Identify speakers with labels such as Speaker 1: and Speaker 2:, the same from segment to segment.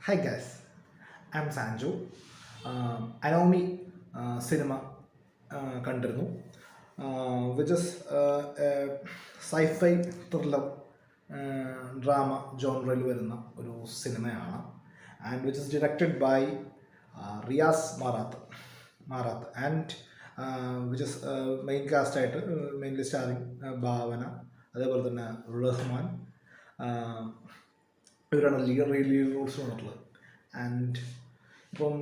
Speaker 1: Hi guys, I'm Sanju. Anomi cinema കണ്ടിരുന്നു which is sci-fi thriller drama ജോൺറിൽ വരുന്ന ഒരു സിനിമയാണ് and which is directed by Riyas Marath and which is main കാസ്റ്റായിട്ട് mainly starring Bhavana, അതേപോലെ തന്നെ റഹ്മാൻ, ഇവരാണ് ലീഡ് റോൾസ് വന്നിട്ടുള്ളത്. ആൻഡ് ഇപ്പം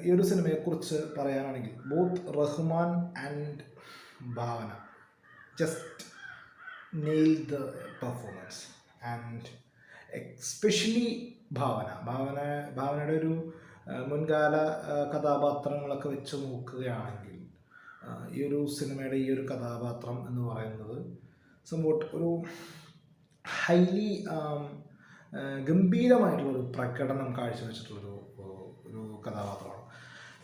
Speaker 1: ഈ ഒരു സിനിമയെക്കുറിച്ച് പറയാനാണെങ്കിൽ both Rahman and Bhavana just nail the performance and especially ഭാവനയുടെ ഒരു മുൻകാല കഥാപാത്രങ്ങളൊക്കെ വെച്ച് നോക്കുകയാണെങ്കിൽ ഈ ഒരു സിനിമയുടെ ഈ ഒരു കഥാപാത്രം എന്ന് പറയുന്നത് സംഭവം ഒരു ഹൈലി ഗംഭീരമായിട്ടുള്ളൊരു പ്രകടനം കാഴ്ചവെച്ചിട്ടുള്ളൊരു കഥാപാത്രമാണ്.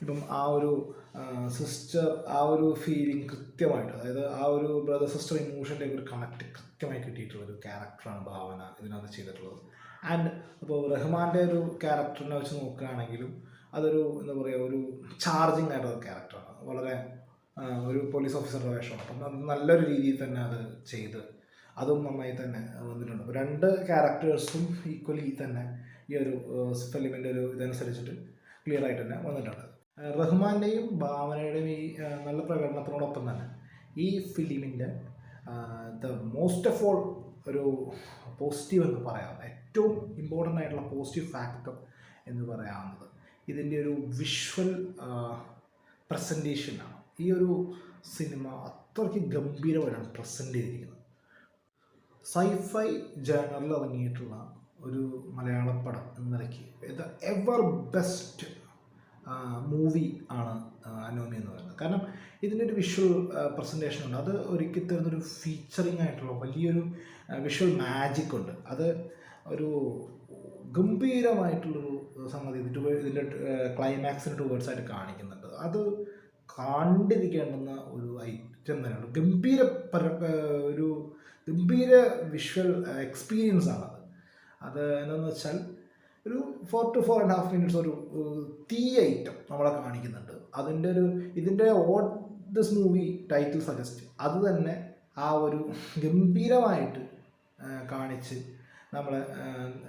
Speaker 1: ഇപ്പം ആ ഒരു സിസ്റ്റർ, ആ ഒരു ഫീലിംഗ് കൃത്യമായിട്ട്, അതായത് ആ ഒരു ബ്രദർ സിസ്റ്റർ ഇമോഷൻ്റെ ഒരു കണക്ട് കൃത്യമായി കിട്ടിയിട്ടുള്ളൊരു ക്യാരക്ടറാണ് ഭാവന ഇതിനകത്ത് ചെയ്തിട്ടുള്ളത്. ആൻഡ് അപ്പോൾ റഹ്മാൻ്റെ ഒരു ക്യാരക്ടറിനെ വെച്ച് നോക്കുകയാണെങ്കിലും അതൊരു എന്താ പറയുക, ഒരു ചാർജിങ് ആയിട്ടുള്ള ക്യാരക്ടറാണ്. വളരെ ഒരു പോലീസ് ഓഫീസറുടെ വേഷമാണ്. അപ്പം അത് നല്ലൊരു രീതിയിൽ തന്നെ അത് ചെയ്ത് അതും നന്നായി തന്നെ വന്നിട്ടുണ്ട്. അപ്പോൾ രണ്ട് ക്യാരക്ടേഴ്സും ഈക്വലി തന്നെ ഈ ഒരു ഫിലിമിൻ്റെ ഒരു ഇതനുസരിച്ചിട്ട് ക്ലിയർ ആയിട്ട് തന്നെ വന്നിട്ടുണ്ട്. റഹ്മാൻ്റെയും ഭാവനയുടെയും ഈ നല്ല പ്രകടനത്തിനോടൊപ്പം തന്നെ ഈ ഫിലിമിൻ്റെ ദ മോസ്റ്റ് ഓഫ് ഓൾ ഒരു പോസിറ്റീവ് എന്ന് പറയാം, ഏറ്റവും ഇമ്പോർട്ടൻ്റ് ആയിട്ടുള്ള പോസിറ്റീവ് ഫാക്ടർ എന്ന് പറയാവുന്നത് ഇതിൻ്റെ ഒരു വിഷ്വൽ പ്രസൻറ്റേഷനാണ്. ഈ ഒരു സിനിമ അത്രയ്ക്ക് ഗംഭീരമായിട്ടാണ് പ്രസൻറ്റ് ചെയ്തിരിക്കുന്നത്. സൈഫൈ ജേണറിൽ ഇറങ്ങിയിട്ടുള്ള ഒരു മലയാള പടം എന്ന നിലയ്ക്ക് ദ എവർ ബെസ്റ്റ് മൂവി ആണ് അനോമി എന്ന് പറയുന്നത്. കാരണം ഇതിൻ്റെ ഒരു വിഷ്വൽ പ്രസൻറ്റേഷൻ ഉണ്ട്, അത് ഒരുക്കി തരുന്നൊരു ഫീച്ചറിങ് ആയിട്ടുള്ള വലിയൊരു വിഷ്വൽ മാജിക് ഉണ്ട്. അത് ഒരു ഗംഭീരമായിട്ടുള്ളൊരു സംഗതി ഇതിൻ്റെ ക്ലൈമാക്സിന് ടുവേർഡ്സ് ആയിട്ട് കാണിക്കുന്നുണ്ട്. അത് കണ്ടിരിക്കേണ്ടുന്ന ഒരു ഐറ്റം തന്നെയാണ്. ഒരു ഗംഭീര വിഷ്വൽ എക്സ്പീരിയൻസ് ആണത്. അത് എന്താണെന്ന് വെച്ചാൽ ഒരു 4 to 4.5 minutes ഒരു തീ ഐറ്റം നമ്മളെ കാണിക്കുന്നുണ്ട്. ഇതിൻ്റെ what this movie title suggest അത് തന്നെ ആ ഒരു ഗംഭീരമായിട്ട് കാണിച്ച് നമ്മളെ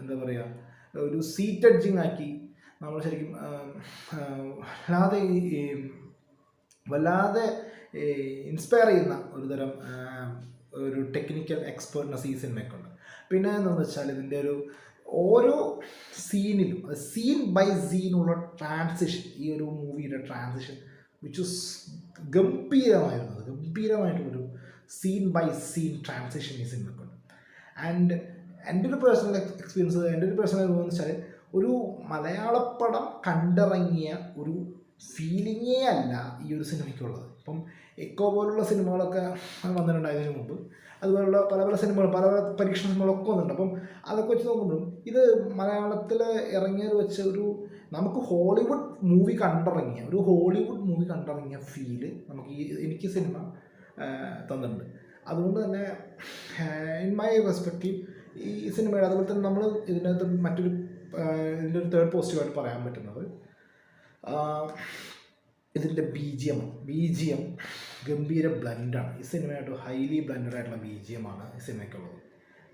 Speaker 1: എന്താ പറയുക, ഒരു സീറ്റ് എഡ്ജിങ് ആക്കി നമ്മൾ ശരിക്കും വല്ലാതെ ഇൻസ്പയർ ചെയ്യുന്ന ഒരു തരം ഒരു ടെക്നിക്കൽ എക്സ്പേർട്ട്നെസ് ഈ സിനിമയ്ക്കുണ്ട്. പിന്നെ എന്താണെന്ന് വെച്ചാൽ ഇതിൻ്റെ ഒരു ഓരോ സീനിലും സീൻ ബൈ സീനുള്ള ട്രാൻസിഷൻ, ഈ ഒരു മൂവിയുടെ ട്രാൻസിഷൻ വിച്ച് ഇസ് ഗംഭീരമായിട്ടുള്ളൊരു സീൻ ബൈ സീൻ ട്രാൻസിഷൻ ഈ സിനിമയ്ക്കുണ്ട്. ആൻഡ് എൻ്റെ ഒരു പേഴ്സണൽ എക്സ്പീരിയൻസ്, എൻ്റെ ഒരു പേഴ്സണൽ അനുഭവം എന്ന് വെച്ചാൽ ഒരു മലയാളപ്പടം കണ്ടിറങ്ങിയ ഒരു ഫീലിങ്ങേ അല്ല ഈ ഒരു സിനിമയ്ക്കുള്ളത്. ഇപ്പം എക്കോ പോലുള്ള സിനിമകളൊക്കെ വന്നിട്ടുണ്ടായതിനു മുമ്പ് അതുപോലുള്ള പല സിനിമകൾ, പല പരീക്ഷണ സിനിമകളൊക്കെ വന്നിട്ടുണ്ട്. അപ്പം അതൊക്കെ വെച്ച് നോക്കുമ്പോഴും ഇത് മലയാളത്തിൽ ഇറങ്ങിയത് വെച്ച് ഒരു നമുക്ക് ഹോളിവുഡ് മൂവി കണ്ടിറങ്ങിയ ഫീല് നമുക്ക് എനിക്ക് സിനിമ തന്നിട്ടുണ്ട്. അതുകൊണ്ട് തന്നെ ഇൻ മൈ പെർസ്പെക്റ്റീവ് ഈ സിനിമയുടെ, അതുപോലെ തന്നെ നമ്മൾ ഇതിനകത്ത് ഇതിൻ്റെ ഒരു തേർഡ് പോസിറ്റീവായിട്ട് പറയാൻ പറ്റുന്നത് ഇതിൻ്റെ ബി ജി എം ഗംഭീര ബ്ലെൻഡാണ്. ഈ സിനിമയായിട്ട് ഹൈലി ബ്ലെൻഡഡ് ആയിട്ടുള്ള ബി ജി എം ആണ് ഈ സിനിമയ്ക്കുള്ളത്.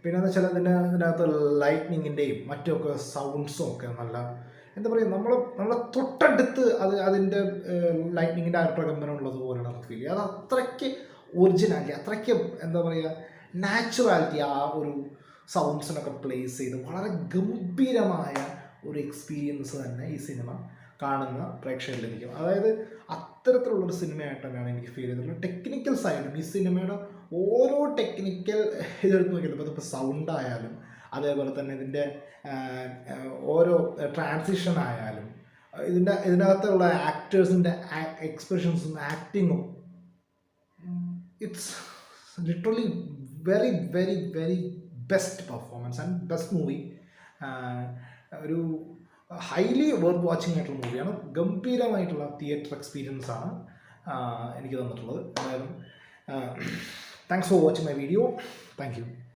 Speaker 1: പിന്നെ എന്ന് വെച്ചാൽ ഇതിനകത്ത് ലൈറ്റ്നിങ്ങിൻ്റെയും മറ്റൊക്കെ സൗണ്ട്സും ഒക്കെ നല്ല എന്താ പറയുക, നമ്മളെ തൊട്ടടുത്ത് അതിൻ്റെ ലൈറ്റ്നിങ്ങിൻ്റെ ആ പ്രകമ്പനം ഉള്ളതുപോലെയാണ് നമുക്ക് ഫീൽ ചെയ്യുക. അത് അത്രയ്ക്ക് ഒറിജിനാലിറ്റി, അത്രയ്ക്ക് എന്താ പറയുക നാച്ചുറാലിറ്റി ആ ഒരു സൗണ്ട്സിനൊക്കെ പ്ലേസ് ചെയ്ത് വളരെ ഗംഭീരമായ ഒരു എക്സ്പീരിയൻസ് തന്നെ ഈ സിനിമ കാണുന്ന പ്രേക്ഷകരിൽ ലഭിക്കും. അതായത് അത്തരത്തിലുള്ളൊരു സിനിമയായിട്ട് തന്നെയാണ് എനിക്ക് ഫീൽ ചെയ്തിട്ടുള്ളത്. ടെക്നിക്കൽ സൈഡും ഈ സിനിമയുടെ ഓരോ ടെക്നിക്കൽ ഇതെടുത്ത് നോക്കിയാലും ഇപ്പോൾ സൗണ്ട് ആയാലും അതേപോലെ തന്നെ ഇതിൻ്റെ ഓരോ ട്രാൻസിഷൻ ആയാലും ഇതിനകത്തുള്ള ആക്ടേഴ്സിൻ്റെ എക്സ്പ്രഷൻസും ആക്ടിങ്ങും it's literally very very very best performance and best movie. ഒരു ഹൈലി വർത്ത് വാച്ചിങ് ആയിട്ടുള്ള മൂവിയാണ്. ഗംഭീരമായിട്ടുള്ള തിയേറ്റർ എക്സ്പീരിയൻസ് ആണ് എനിക്ക് തന്നിട്ടുള്ളത്. എന്തായാലും thanks for watching my video. Thank U.